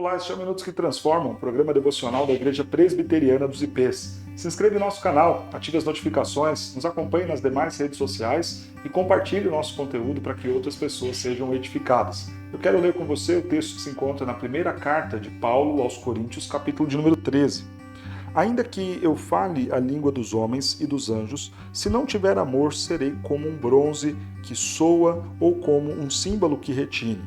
Olá, este é o Minutos que Transformam, um programa devocional da Igreja Presbiteriana dos IPs. Se inscreva em nosso canal, ative as notificações, nos acompanhe nas demais redes sociais e compartilhe o nosso conteúdo para que outras pessoas sejam edificadas. Eu quero ler com você o texto que se encontra na primeira carta de Paulo aos Coríntios, capítulo de número 13. Ainda que eu fale a língua dos homens e dos anjos, se não tiver amor, serei como um bronze que soa ou como um símbolo que retine.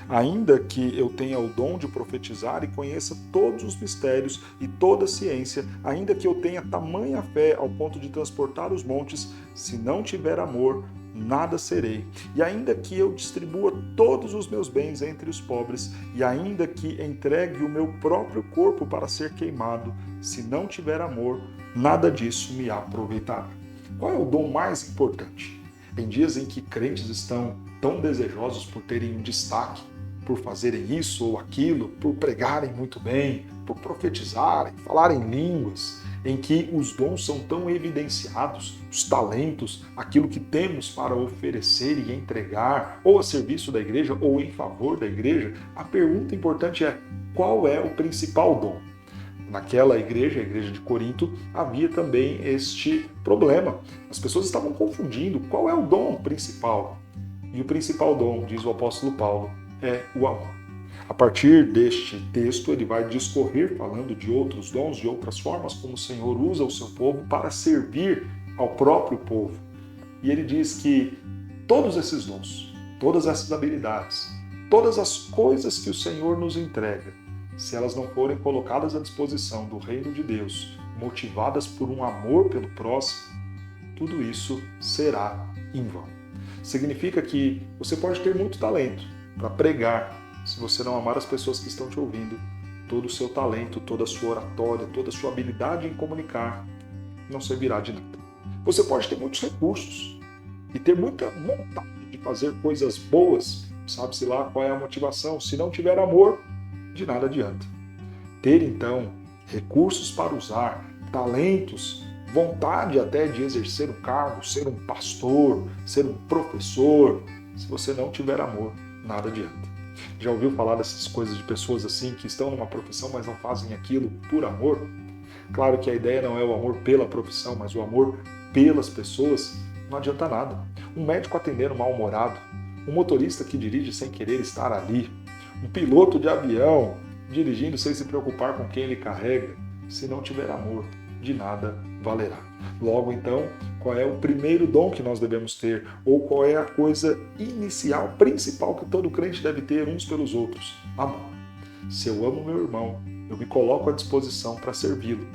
Ainda que eu tenha o dom de profetizar e conheça todos os mistérios e toda a ciência, ainda que eu tenha tamanha fé ao ponto de transportar os montes, se não tiver amor, nada serei. E ainda que eu distribua todos os meus bens entre os pobres, e ainda que entregue o meu próprio corpo para ser queimado, se não tiver amor, nada disso me aproveitará. Qual é o dom mais importante? Em dias em que crentes estão tão desejosos por terem um destaque, por fazerem isso ou aquilo, por pregarem muito bem, por profetizarem, falarem línguas, em que os dons são tão evidenciados, os talentos, aquilo que temos para oferecer e entregar, ou a serviço da igreja, ou em favor da igreja, a pergunta importante é: qual é o principal dom? Naquela igreja, a igreja de Corinto, havia também este problema. As pessoas estavam confundindo qual é o dom principal. E o principal dom, diz o apóstolo Paulo, é o amor. A partir deste texto, ele vai discorrer falando de outros dons, de outras formas como o Senhor usa o seu povo para servir ao próprio povo. E ele diz que todos esses dons, todas essas habilidades, todas as coisas que o Senhor nos entrega, se elas não forem colocadas à disposição do reino de Deus, motivadas por um amor pelo próximo, tudo isso será em vão. Significa que você pode ter muito talento para pregar. Se você não amar as pessoas que estão te ouvindo, todo o seu talento, toda a sua oratória, toda a sua habilidade em comunicar não servirá de nada. Você pode ter muitos recursos e ter muita vontade de fazer coisas boas, sabe-se lá qual é a motivação. Se não tiver amor, de nada adianta. Ter, então, recursos para usar, talentos, vontade até de exercer um cargo, ser um pastor, ser um professor, se você não tiver amor, nada adianta. Já ouviu falar dessas coisas de pessoas assim que estão numa profissão, mas não fazem aquilo por amor? Claro que a ideia não é o amor pela profissão, mas o amor pelas pessoas. Não adianta nada. Um médico atendendo mal-humorado, um motorista que dirige sem querer estar ali, um piloto de avião dirigindo sem se preocupar com quem ele carrega, se não tiver amor, de nada valerá. Logo então, qual é o primeiro dom que nós devemos ter? Ou qual é a coisa inicial, principal que todo crente deve ter uns pelos outros? Amor. Se eu amo meu irmão, eu me coloco à disposição para servi-lo.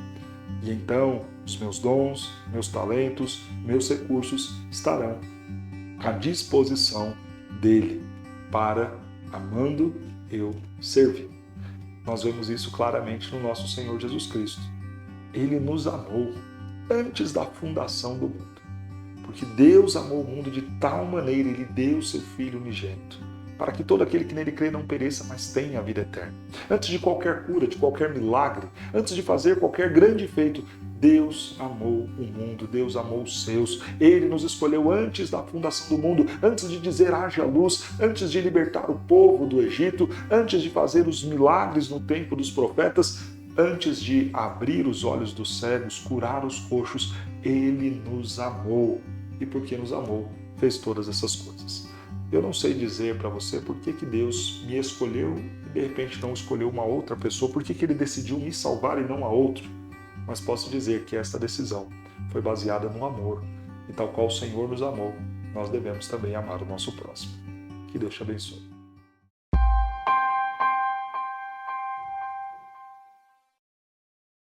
E então, os meus dons, meus talentos, meus recursos estarão à disposição dele para, amando, eu servir. Nós vemos isso claramente no nosso Senhor Jesus Cristo. Ele nos amou antes da fundação do mundo. Porque Deus amou o mundo de tal maneira, Ele deu o seu Filho unigênito, para que todo aquele que nele crê não pereça, mas tenha a vida eterna. Antes de qualquer cura, de qualquer milagre, antes de fazer qualquer grande feito, Deus amou o mundo, Deus amou os seus. Ele nos escolheu antes da fundação do mundo, antes de dizer haja luz, antes de libertar o povo do Egito, antes de fazer os milagres no tempo dos profetas, antes de abrir os olhos dos cegos, curar os coxos. Ele nos amou. E porque nos amou, fez todas essas coisas. Eu não sei dizer para você por que Deus me escolheu e de repente não escolheu uma outra pessoa, por que Ele decidiu me salvar e não a outro. Mas posso dizer que esta decisão foi baseada no amor. E tal qual o Senhor nos amou, nós devemos também amar o nosso próximo. Que Deus te abençoe.